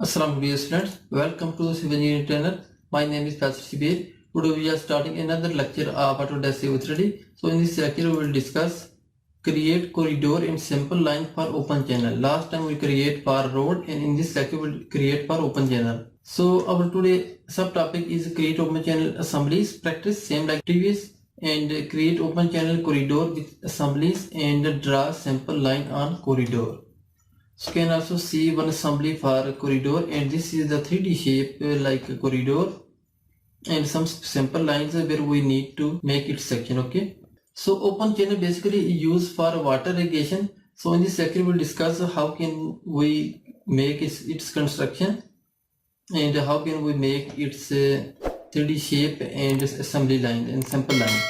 Assalamu dear students, welcome to the Civil Engineering channel. My name is Pastor Sibir. Today we are starting another lecture of Autodesk Civil 3D. So in this lecture we will discuss create corridor in simple line for open channel. Last time we create for road and in this lecture we will create for open channel. So our today subtopic is create open channel assemblies. Practice same like previous and create open channel corridor with assemblies and draw simple line on corridor. So you can also see one assembly for a corridor, and this is the 3D shape like a corridor and some simple lines where we need to make it section. Okay, so open channel basically used for water irrigation. So in this section we'll discuss how can we make its construction and how can we make its 3D shape and assembly line and simple line.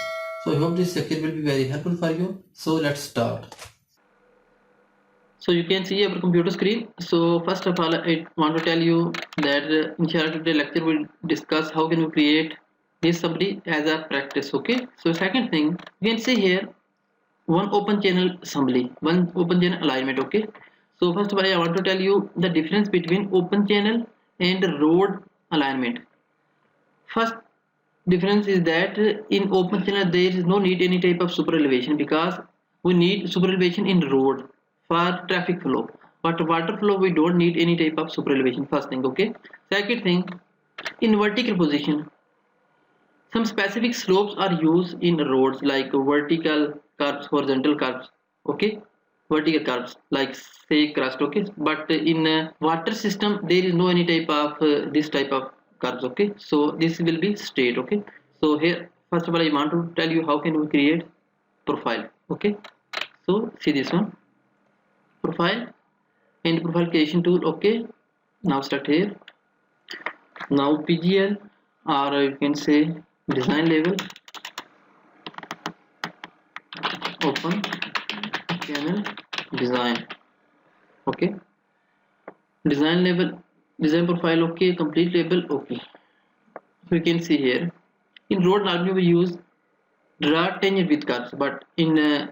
So I hope this section will be very helpful for you. So let's start. So you can see our computer screen. So first of all, I want to tell you that inshallah today lecture will discuss how can we create this assembly as a practice. Okay. So second thing, you can see here one open channel assembly, one open channel alignment. Okay. So first of all, I want to tell you the difference between open channel and road alignment. First difference is that in open channel there is no need any type of super elevation because we need super elevation in road for traffic flow, but water flow we don't need any type of super elevation. First thing. Okay, second thing, in vertical position some specific slopes are used in roads like vertical curves, horizontal curves. Okay, vertical curves like say crust. Okay, but in water system there is no any type of this type of curves. Okay, so this will be straight. Okay, so here first of all I want to tell you how can we create profile. Okay, so see this one, profile and profile creation tool. Okay, now start here. Now PGL, or you can say design level, open channel design. Okay, design level, design profile. Okay, complete label. Okay, so you can see here in road normally we use draw tangent with curves, but in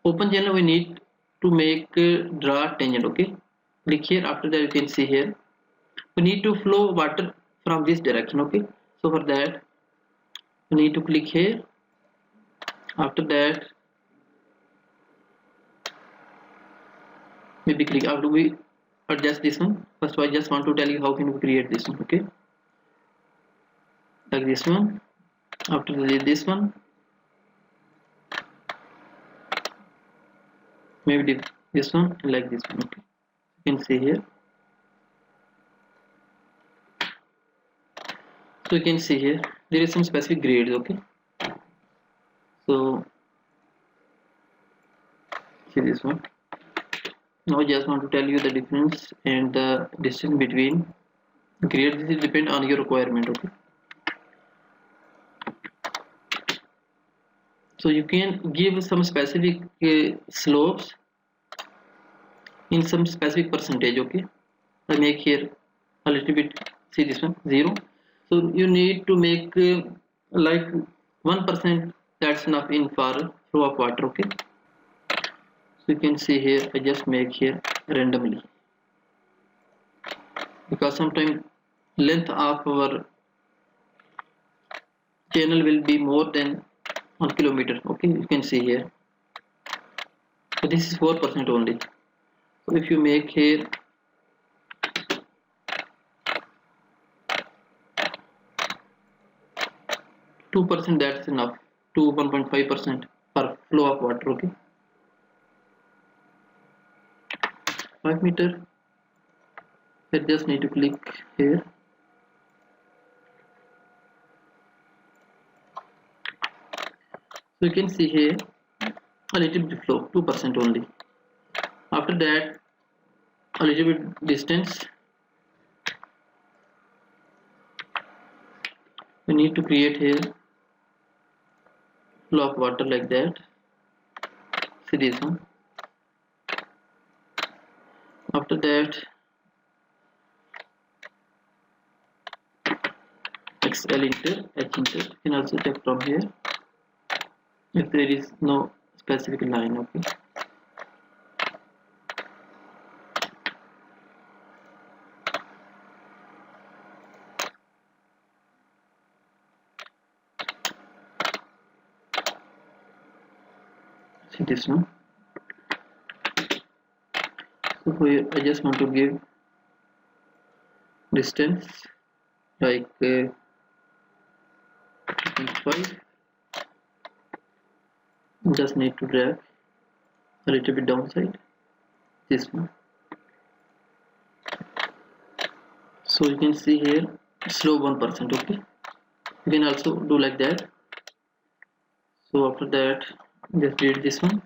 open channel we need to make draw tangent. Okay, click here. After that you can see here we need to flow water from this direction. Okay, so for that we need to click here. After that maybe click after we adjust this one. First I just want to tell you how can we create this one. Okay, like this one. After this one maybe this one, like this one. Okay, you can see here. So you can see here there is some specific grades. Okay, so see this one. Now I just want to tell you the difference and the distance between grades. This will depend on your requirement. Okay, so you can give some specific slopes in some specific percentage. Okay, I make here a little bit. See this one, 0. So you need to make like 1%. That's enough in for flow of water. Okay, so you can see here I just make here randomly because sometimes length of our channel will be more than 1 kilometer. Okay, you can see here. So this is 4% only. So if you make here 2%, that's enough to 1.5% per flow of water. Okay, 5 meter. I just need to click here. So you can see here a little bit flow, 2% only. After that a little bit distance we need to create here flow of water like that. See this one. After that XL inter, H inter, you can also check from here if there is no specific line. Okay, See this one. So here I just want to give distance like 5. Just need to drag a little bit downside this one. So you can see here slow 1%. Okay, you can also do like that. So after that just delete this one.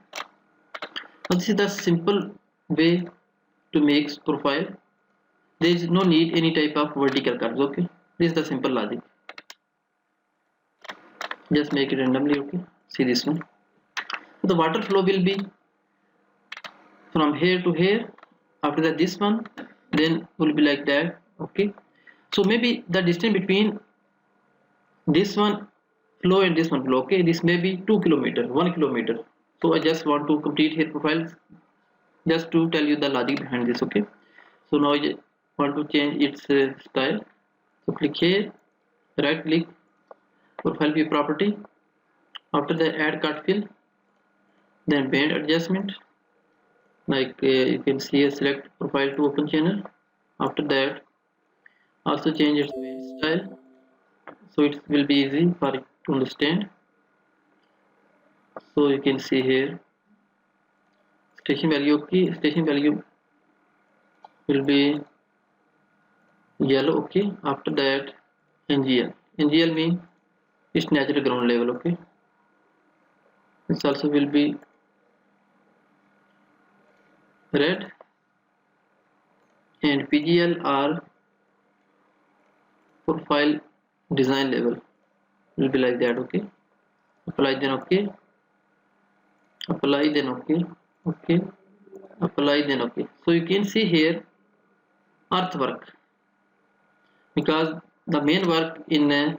Now this is the simple way to make profile. There is no need any type of vertical curves. Okay, this is the simple logic. Just make it randomly. Okay, see this one. So the water flow will be from here to here. After that this one then will be like that. Okay, so maybe the distance between this one flow and this one flow, okay, this may be 2 kilometer, 1 kilometer. So I just want to complete here profiles just to tell you the logic behind this. Okay, so now I want to change its style. So click here, right click, profile view property. After that add cut fill, then band adjustment, like you can see a select profile to open channel. After that also change its band style, so it will be easy for it to understand. So you can see here station value. Okay, station value will be yellow. Okay, after that NGL means its natural ground level. Okay, this also will be red, and PGL are profile design level will be like that. Okay, apply then okay, apply then okay, okay, apply then okay. So you can see here earthwork, because the main work in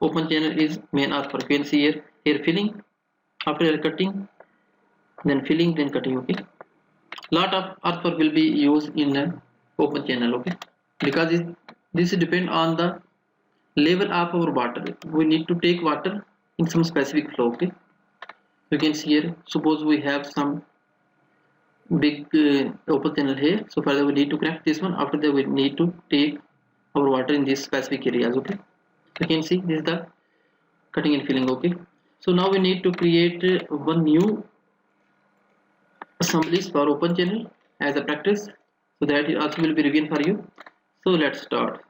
open channel is main earthwork. You can see here filling, after cutting, then filling, then cutting. Okay, lot of earthwork will be used in open channel. Okay, because this depend on the level of our water. We need to take water in some specific flow. Okay, you can see here, suppose we have some big open channel here, so further we need to connect this one. After that we need to take our water in these specific areas. Okay, you can see this is the cutting and filling. Okay, so now we need to create one new assemblies for open channel as a practice, so that also will be reviewed for you. So let's start.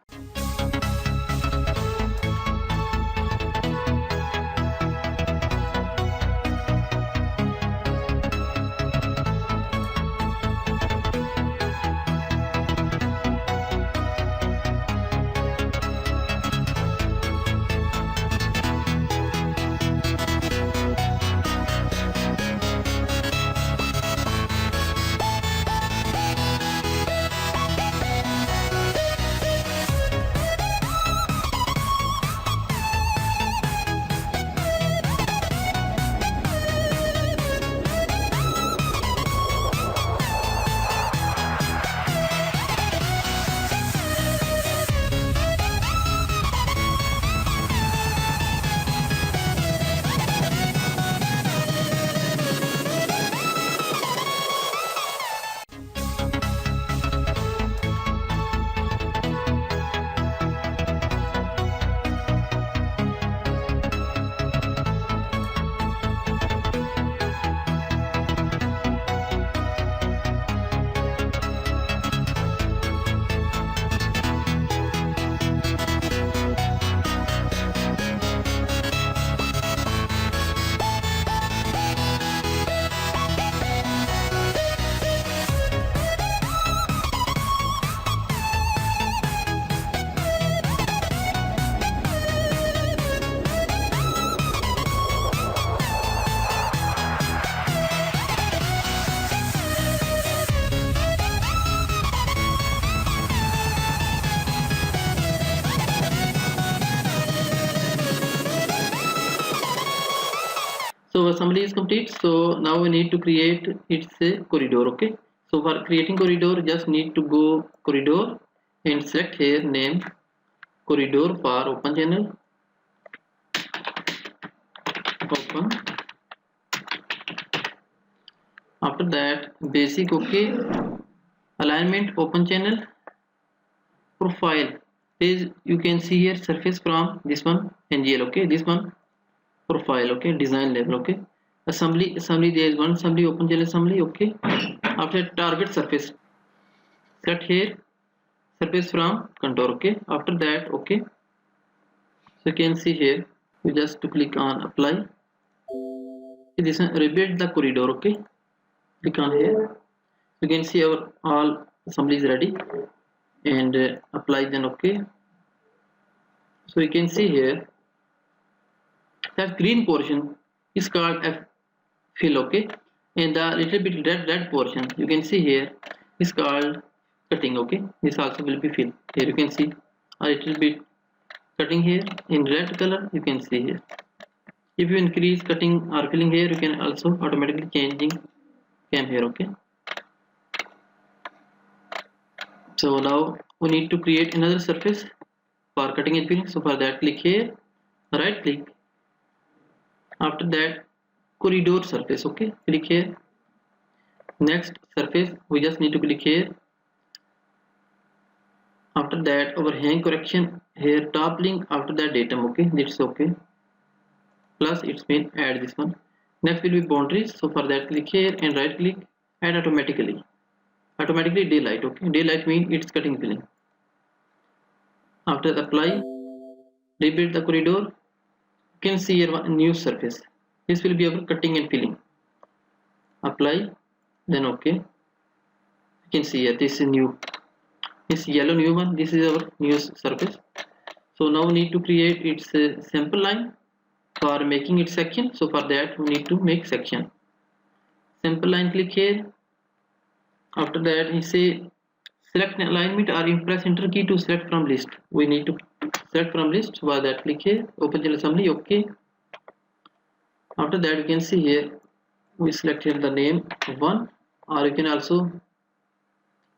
So assembly is complete. So now we need to create its corridor. Okay, so for creating corridor, just need to go corridor and select here name corridor for open channel, open After that basic, okay, alignment, open channel, profile. Is you can see here surface from this one NGL, okay, this one profile, okay, design level, okay, assembly there is one assembly, open channel assembly, okay. After target surface, set here surface from contour, okay. After that, okay, so you can see here you just to click on apply. This one rebuild the corridor, okay, click on here. You can see our all assembly is ready, and apply, then okay. So you can see here that green portion is called F fill, okay, and the little bit red portion you can see here is called cutting, okay. This also will be fill. Here you can see a little bit cutting here in red color, you can see here. If you increase cutting or filling here, you can also automatically changing came here, okay. So now we need to create another surface for cutting and filling. So for that, click here, right click. After that, corridor surface, okay, click here. Next surface, we just need to click here. After that, overhang correction here, top link. After that, datum, okay, that's okay. Plus it's been add this one. Next will be boundaries. So for that, click here and right click, add automatically daylight, okay. Daylight means it's cutting filling. After apply, rebuild the corridor. You can see here one new surface. This will be our cutting and filling. Apply, then okay. You can see here this is new, this yellow new one, this is our new surface. So now we need to create its sample line for making it section. So for that we need to make section. Sample line, click here. After that he say select alignment or press enter key to select from list. We need to select from list. For that, click here, open channel assembly, okay. After that you can see here we select here the name one, or you can also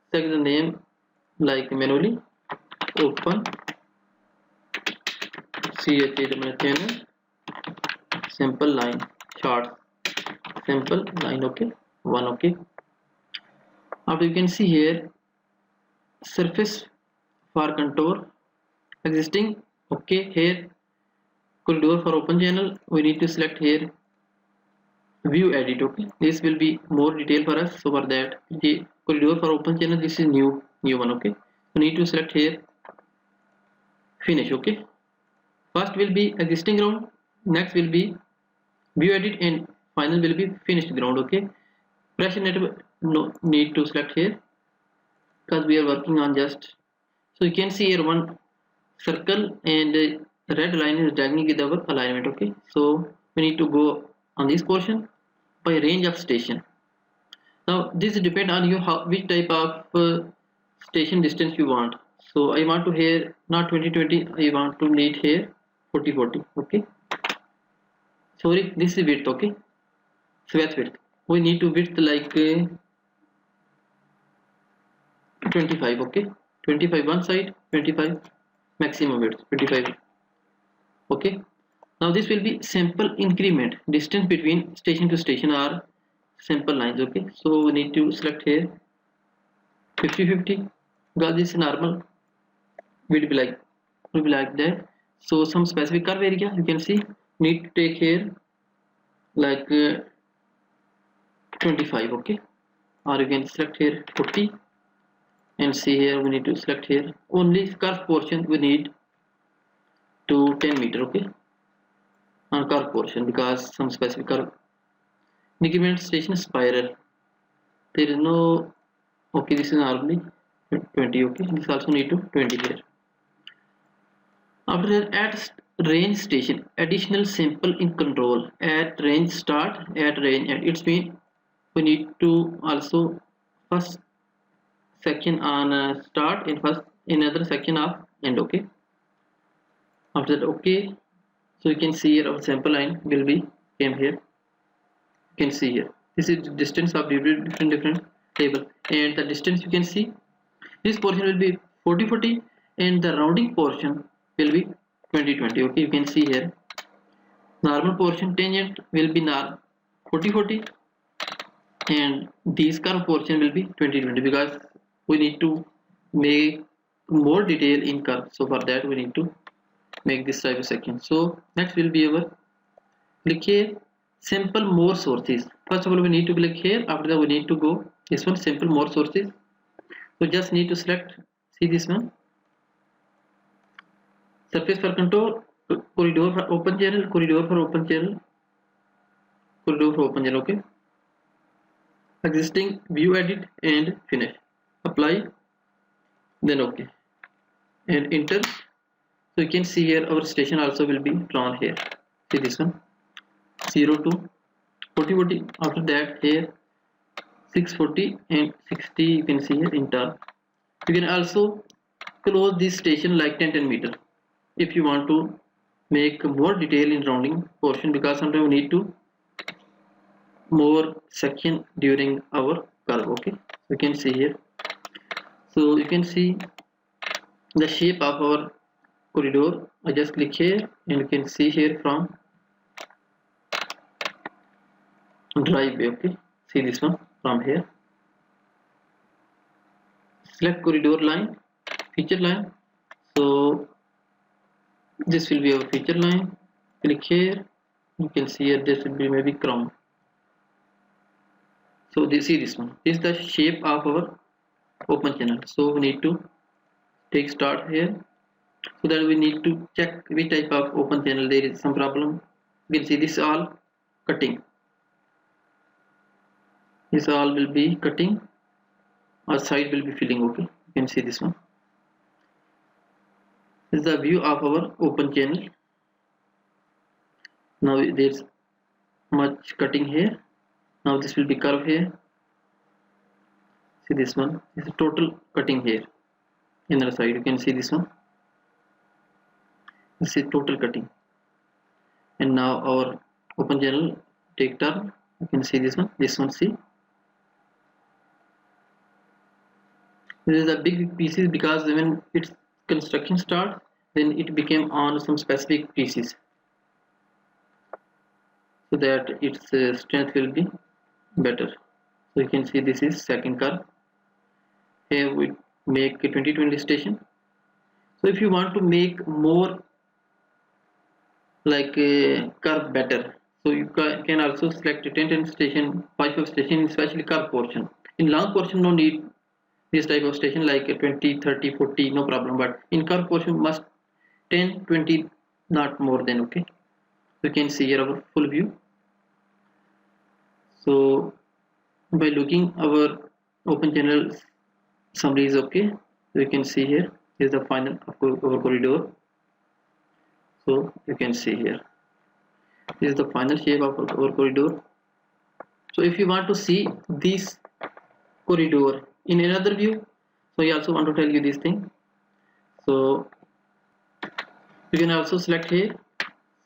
select the name like manually, open channel sample line chart, sample line, okay, one, okay. After you can see here surface for contour existing, okay. Here corridor for open channel, we need to select here view edit, okay. This will be more detail for us. So for that, the corridor for open channel, this is new one, okay. We need to select here finish, okay. First will be existing ground, next will be view edit, and final will be finished ground, okay. Pressure network, no need to select here because we are working on just. So you can see here one circle and red line is dragging with our alignment, okay. So we need to go on this portion by range of station. Now this depend on you which type of station distance you want. So I want to here not 20-20, I want to need here 40-40, okay. Sorry, this is width, okay. Swath width, we need to width like 25, okay. 25 one side, 25 maximum width, 25, okay. Now this will be sample increment, distance between station to station are sample lines, okay. So we need to select here 50-50 because this is normal, will be like that. So some specific curve area you can see need to take here like 25, okay, or you can select here 40 and see here we need to select here only curve portion we need to 10 meter, okay, on curve portion because some specific curve. Increment station spiral, there is no, okay, this is normally 20, okay. This also need to 20 here. After that, at range station, additional sample in control, at range start, at range end. It's mean we need to also first section on start and first another section of end, okay. After that, okay. So you can see here our sample line will be came here. You can see here this is the distance of different table, and the distance you can see this portion will be 40-40 and the rounding portion will be 20-20, okay. You can see here normal portion tangent will be 40-40 and this curve portion will be 20-20 because we need to make more detail in curve. So for that we need to make this type of section. So next will be our click here, simple more sources. First of all we need to click here, after that we need to go this one, simple more sources. So just need to select, see this one, surface for control, corridor for open channel, corridor for open channel, corridor for open channel. Okay, existing, view, edit and finish, apply, then okay and enter. So you can see here our station also will be drawn here. See this one, 0 to 40 40, after that here 640 and 60, you can see here in turn. You can also close this station like 10 meter if you want to make more detail in rounding portion, because sometimes we need to more section during our curve. Okay, you can see here. So you can see the shape of our corridor. I just click here and you can see here from driveway. Okay, see this one from here, select corridor line, feature line. So this will be our feature line, click here, you can see here this will be maybe crown. So this, see this one, this is the shape of our open channel. So we need to take start here, so that we need to check which type of open channel there is some problem. You can see this all cutting, this all will be cutting or side will be filling. Okay, you can see this one. This is the view of our open channel. Now there's much cutting here. Now this will be curve here. See this one, this is total cutting here. Inner side, you can see this one. This is total cutting. And now our open channel take turn. You can see this one, see. This is a big pieces because when its construction starts, then it became on some specific pieces, so that its strength will be better. So you can see this is second curve. Here we make a 20-20 station. So if you want to make more like a curve better, so you can also select a 10-10 station, 5-5 station, especially curve portion. In long portion no need this type of station like a 20, 30, 40, no problem, but in curve portion must 10, 20, not more than. Okay, you can see here our full view. So by looking our open channel summary is okay. So you can see here is the final of our corridor. So you can see here this is the final shape of our corridor. So if you want to see this corridor in another view, so I also want to tell you this thing. So you can also select here,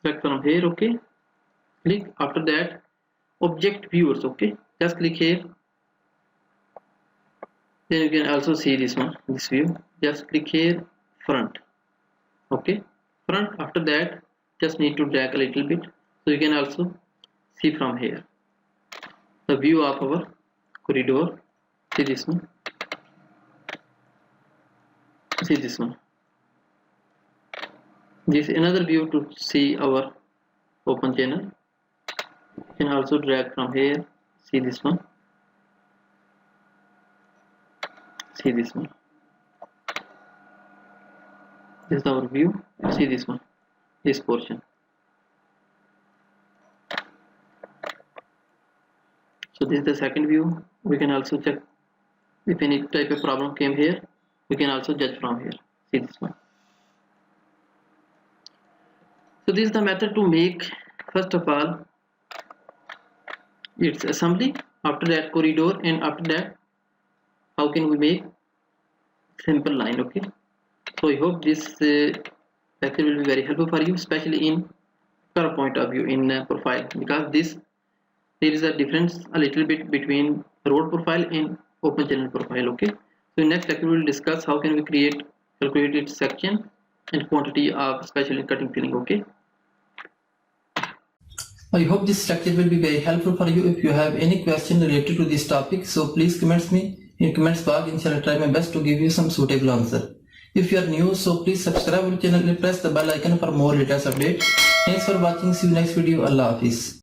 select from here. Okay, click, after that object viewers. Okay, just click here, then you can also see this one, this view. Just click here, front. Okay, front, after that just need to drag a little bit, so you can also see from here the view of our corridor. See this one, see this one, this is another view to see our open channel. You can also drag from here, see this one, see this one, this is our view. See this one, this portion. So this is the second view. We can also check if any type of problem came here, we can also judge from here. See this one. So this is the method to make, first of all, its assembly, after that corridor, and after that how can we make simple line. Okay, so I hope this lecture will be very helpful for you, especially in curve point of view in profile, because this there is a difference a little bit between road profile and open channel profile. Okay, so in next lecture we will discuss how can we calculate its section and quantity of especially cutting filling. Okay. I hope this lecture will be very helpful for you. If you have any question related to this topic, so please comment me in comments box. Inshallah, try my best to give you some suitable answer. If you are new, so please subscribe our channel and press the bell icon for more latest updates. Thanks for watching. See you next video. Allah Hafiz.